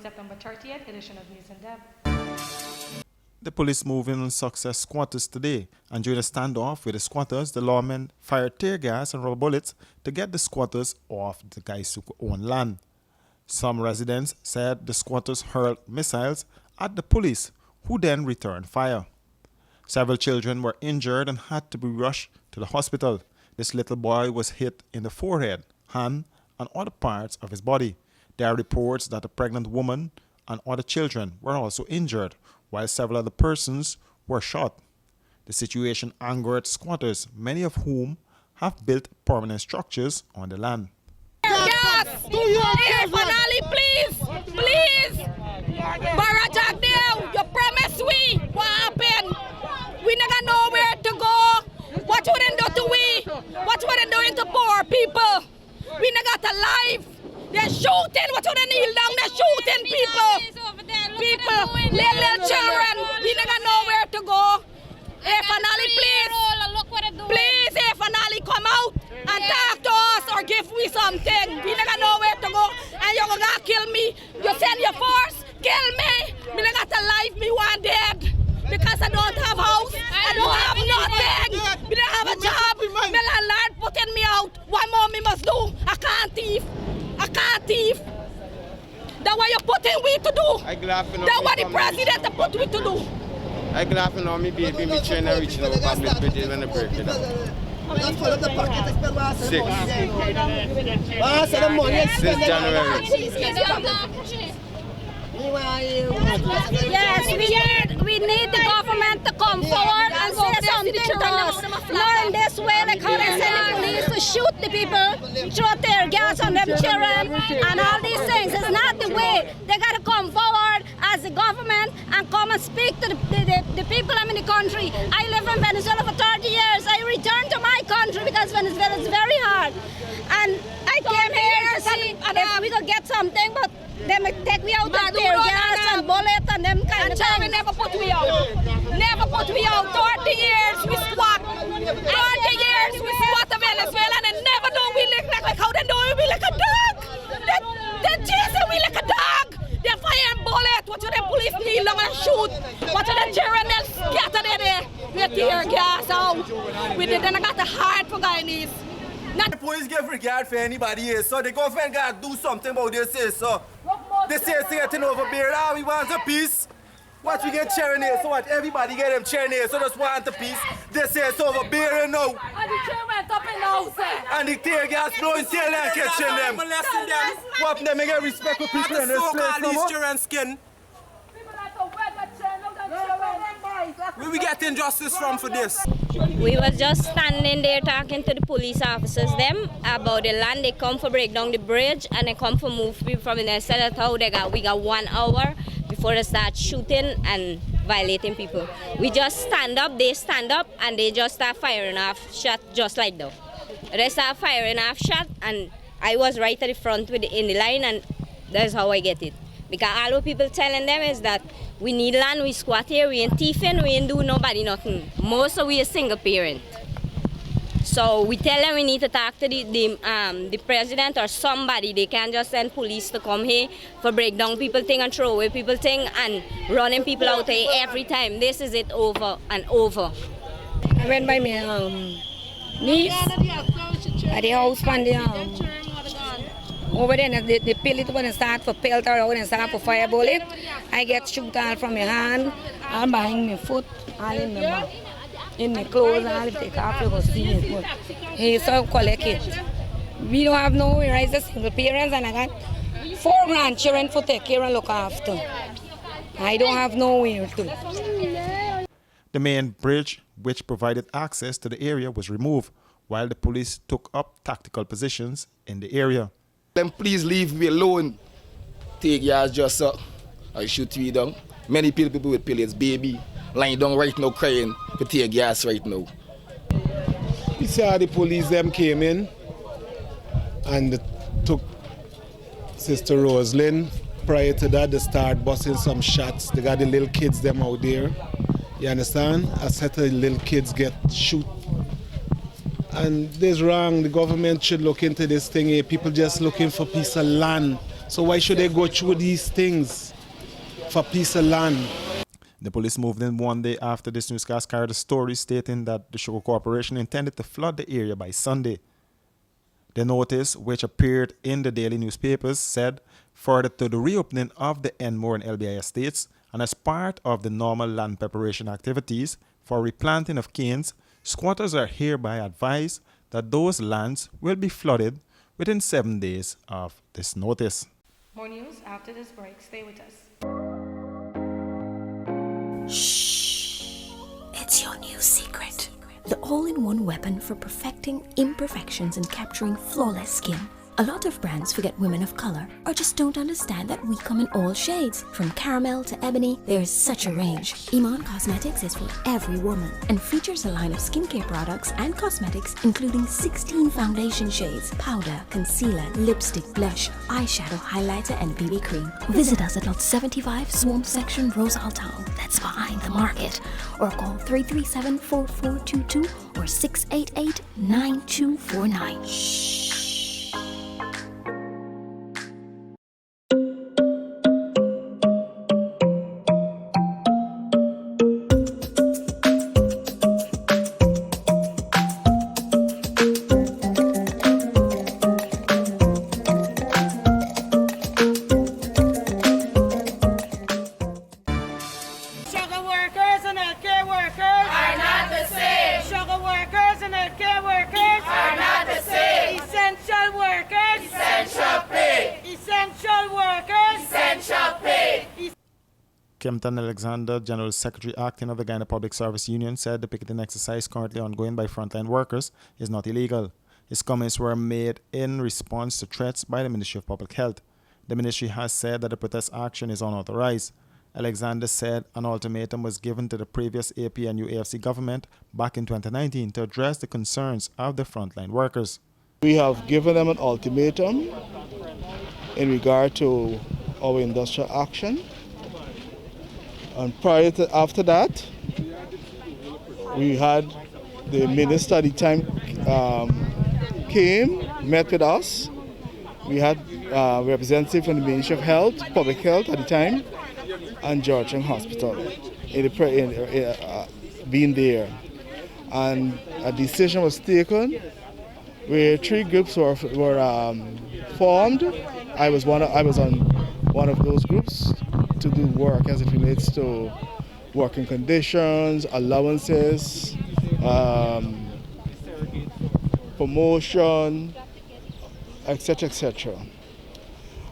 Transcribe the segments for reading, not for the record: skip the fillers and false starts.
September 30th edition of News in Depth. The police moved in on Success squatters today, and during a standoff with the squatters, the lawmen fired tear gas and rubber bullets to get the squatters off the guys who own land. Some residents said the squatters hurled missiles at the police, who then returned fire. Several children were injured and had to be rushed to the hospital. This little boy was hit in the forehead, hand, and other parts of his body. There are reports that a pregnant woman and other children were also injured, while several other persons were shot. The situation angered squatters, many of whom have built permanent structures on the land. Yes! Hey, finally, please! Please! Barajak there, you promise we what happened? We never know where to go. What would they do to we? What would they doing to poor people? We never got a life. They're shooting. What would they kneel down? They're shooting people. People, little children. We never know where to go. Hey, finally, please. Please, hey, finally, come out and talk to us or give me something. We never know where to go. And you're going to kill me. You send your force, kill me. We never got a life. Me one dead. Because I don't have house. I don't have nothing. We don't have a job. My landlord putting me out. What more me must do? I can't thief. I can't thief. That's what you're putting we to do. That's what the president put we to do. I can laugh on me baby, me trying to reach the public video when I break it up. 6 January. Yes, we need the government to come forward and say something to us. Not in this way, like how they send the police to shoot the people, throw tear gas on them children, and all these things. It's not the way. They got to come forward as the government and come and speak to the people in the country. I live in Venezuela for 30 years. I returned to my country because Venezuela is very hard. And I came here to see if we could get something, but they take me out with tear gas and bullets and them kind of things. Never put me out. Never put me out. 30 years we squat. 30 years we squat in Venezuela and they never do we look like how they do we like a dog. They chasing we like a dog. They fire bullets. What do the police kneel down and shoot? What do the children scatter there? We tear gas out. We didn't got the heart for Guyanese. The police give regard for anybody here, so the government got to do something about this, so they say it's getting overbearing. We want a peace. What we get cheering here, so what everybody get them cheering here, so just want a peace. They say it's overbearing now. And the children up in the house. And the tear gas blowing tail and catching them. What them get respect for people in this place no more? Where we get injustice from for this? We was just standing there talking to the police officers them about the land. They come for break down the bridge and they come for move people from the next side of town. We got 1 hour before they start shooting and violating people. We just stand up, they stand up, and they just start firing off shot just like that. They start firing off shot, and I was right at the front in the line, and that's how I get it. Because all the people telling them is that we need land, we squat here, we ain't thieving, we ain't do nobody nothing. Most of we a single parent. So we tell them we need to talk to the president or somebody. They can't just send police to come here for break down people thing and throw away people thing and running people out here every time. This is it over and over. I went by my niece at the house from the over there, the pellet when it start for pelter out and start for fire bullet. I get shoot all from my hand, all behind my foot, all in my mouth, in my clothes, all take off, you go see it. He so collect it. We don't have nowhere, I just single parents and I got 4 grandchildren to take care and look after. I don't have nowhere to. The main bridge, which provided access to the area, was removed, while the police took up tactical positions in the area. Then please leave me alone. Take yours just up. I shoot you down. Many people with pellets, baby, lying down right now crying for tear gas right now. We saw the police them came in and took Sister Roslyn. Prior to that, they started busting some shots. They got the little kids them out there. You understand? A set of little kids get shoot. And this wrong. The government should look into this thing here. People just looking for piece of land So why should they go through these things for piece of land? The police moved in one day after this newscast carried a story stating that the Sugar Corporation intended to flood the area by Sunday. The notice, which appeared in the daily newspapers, said further to the reopening of the Enmore and LBI estates and as part of the normal land preparation activities for replanting of canes, squatters are hereby advised that those lands will be flooded within 7 days of this notice. More news after this break. Stay with us. Shh. It's your new secret. The all-in-one weapon for perfecting imperfections and capturing flawless skin. A lot of brands forget women of color or just don't understand that we come in all shades. From caramel to ebony, there's such a range. Iman Cosmetics is for every woman and features a line of skincare products and cosmetics including 16 foundation shades, powder, concealer, lipstick, blush, eyeshadow, highlighter, and BB cream. Visit us at Lot 75 Swamp Section, Rosal Town. That's behind the market. Or call 337-4422 or 688-9249. Shh. Kempton Alexander, General Secretary acting of the Guyana Public Service Union, said the picketing exercise currently ongoing by frontline workers is not illegal. His comments were made in response to threats by the Ministry of Public Health. The ministry has said that the protest action is unauthorized. Alexander said an ultimatum was given to the previous AP and UAFC government back in 2019 to address the concerns of the frontline workers. We have given them an ultimatum in regard to our industrial action. And after that, we had the minister at the time came, met with us. We had a representative from the Ministry of Health, Public Health at the time, and Georgian Hospital being there. And a decision was taken where 3 groups were formed. I was on one of those groups to do work as it relates to working conditions, allowances, promotion, etc., etc.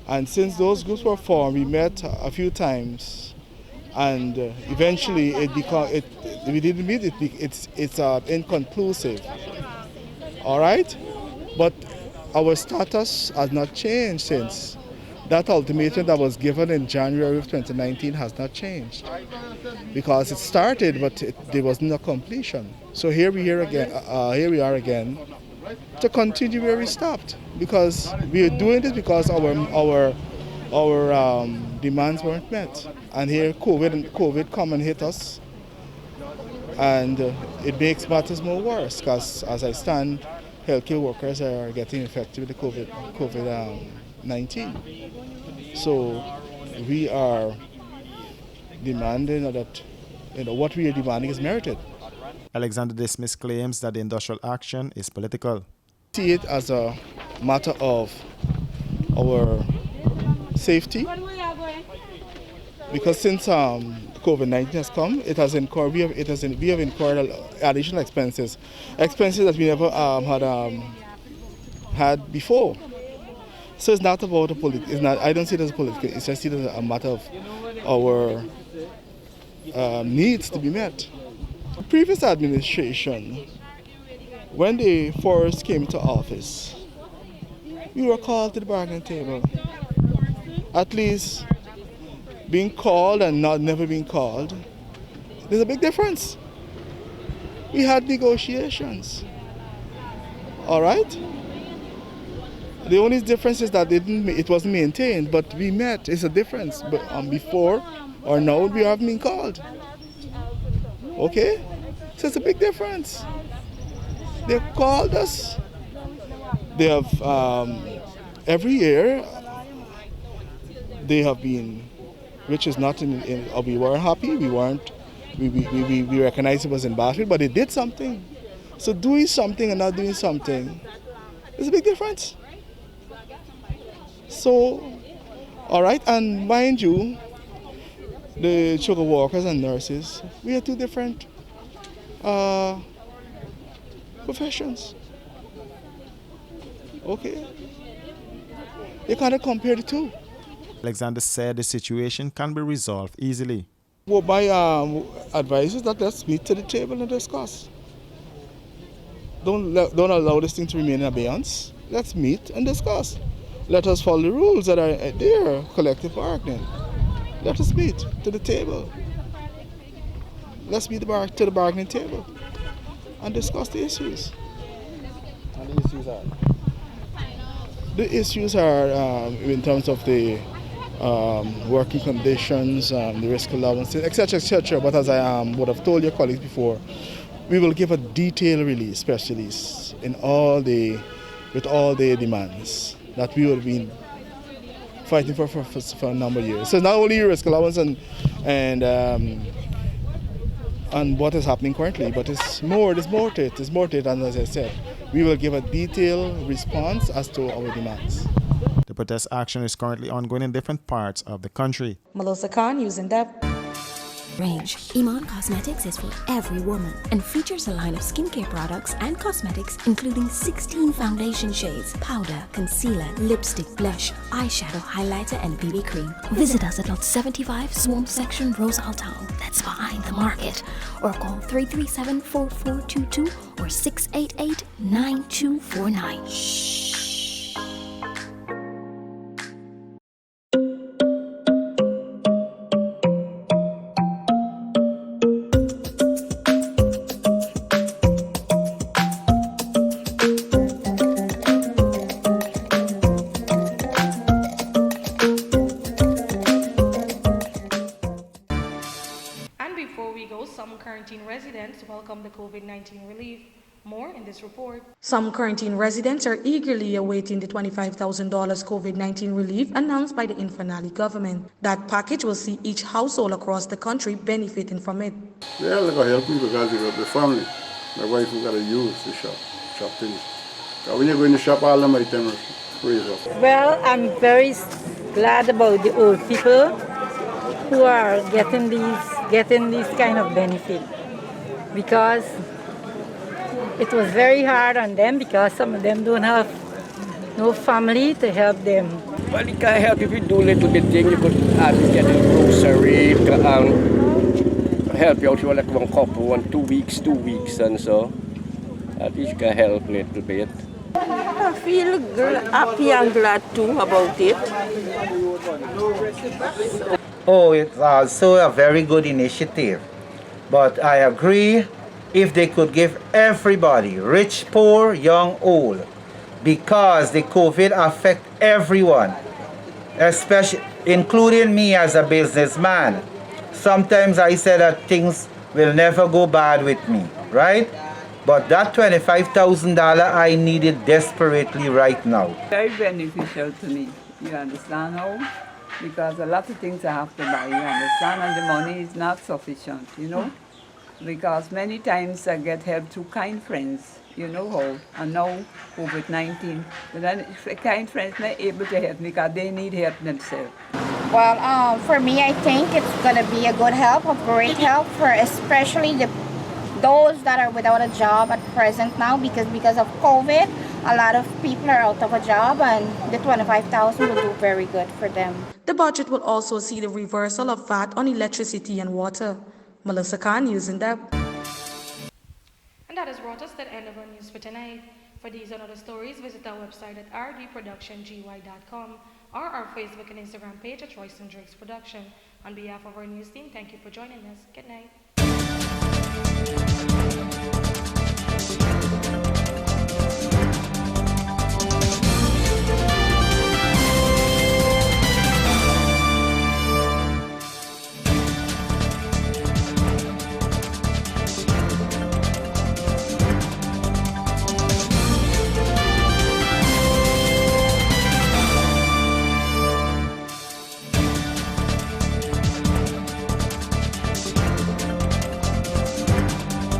And since those groups were formed, we met a few times, and eventually we didn't meet. It's inconclusive. All right, but our status has not changed since. That ultimatum that was given in January of 2019 has not changed because it started, but there was no completion. So here we are again to continue where we stopped, because we are doing this because our demands weren't met, and here COVID come and hit us, and it makes matters more worse because as I stand, healthcare workers are getting infected with the COVID-19. So we are demanding that what we are demanding is merited. Alexander dismissed claims that the industrial action is political. See it as a matter of our safety, because since COVID-19 has come, we have incurred additional expenses that we never had before. So it's not about I don't see it as political. It's just as a matter of our needs to be met. The previous administration, when they first came to office, we were called to the bargaining table. At least being called and not never being called, there's a big difference. We had negotiations. All right? The only difference is that it wasn't maintained, but we met. It's a difference. But before or now, we haven't been called. Okay? So it's a big difference. They've called us. They have, every year, they have been, which is not we weren't happy, we recognized it was in battle, but they did something. So doing something and not doing something is a big difference. So, all right, and mind you, the sugar workers and nurses, we are two different professions. Okay? You can't compare the two. Alexander said the situation can be resolved easily. Well, my advice is that let's meet to the table and discuss. Don't allow this thing to remain in abeyance. Let's meet and discuss. Let us follow the rules that are there, collective bargaining. Let us meet to the table. Let's meet to the bargaining table and discuss the issues. And the issues are? The issues are in terms of the working conditions, the risk allowances, etc., etc. But as I would have told your colleagues before, we will give a detailed release, press release, with all the demands that we will be fighting for a number of years. So not only risk allowance and what is happening currently, but there's more to it, and as I said, we will give a detailed response as to our demands. The protest action is currently ongoing in different parts of the country. Melissa Khan using that. Range. Iman Cosmetics is for every woman and features a line of skincare products and cosmetics including 16 foundation shades, powder, concealer, lipstick, blush, eyeshadow, highlighter and BB cream. Visit us at Lot 75 Swamp Section, Rosal Town. That's behind the market. Or call 337-4422 or 688-9249. Shh. Some quarantine residents welcome the COVID-19 relief. More in this report. Some quarantine residents are eagerly awaiting the $25,000 COVID-19 relief announced by the Infernali government. That package will see each household across the country benefiting from it. Well, I got help me because I got the family. My wife who got to use the shop things. When you go in the shop, all of my time raise up. Well, I'm very glad about the old people who are getting these kind of benefit, because it was very hard on them because some of them don't have no family to help them. Well, it can help if you do a little bit thing. You could get a grocery, help you out for like 1 couple, 2 weeks, and so. At least you can help a little bit. I feel happy and glad too about it. Oh, it's also a very good initiative. But I agree if they could give everybody, rich, poor, young, old, because the COVID affect everyone, especially including me as a businessman. Sometimes I say that things will never go bad with me, right? But that $25,000 I needed desperately right now. Very beneficial to me. You understand how? Because a lot of things I have to buy, you understand, and the money is not sufficient, you know. Because many times I get help through kind friends, you know how, and now COVID-19. But then kind friends not able to help me because they need help themselves. Well, for me, I think it's going to be a good help, a great help for especially those that are without a job at present now, because of COVID, a lot of people are out of a job, and the $25,000 will do very good for them. The budget will also see the reversal of VAT on electricity and water. Melissa Khan using that. And that has brought us to the end of our news for tonight. For these and other stories, visit our website at rdproductiongy.com or our Facebook and Instagram page at Royce and Drake's Production. On behalf of our news team, thank you for joining us. Good night.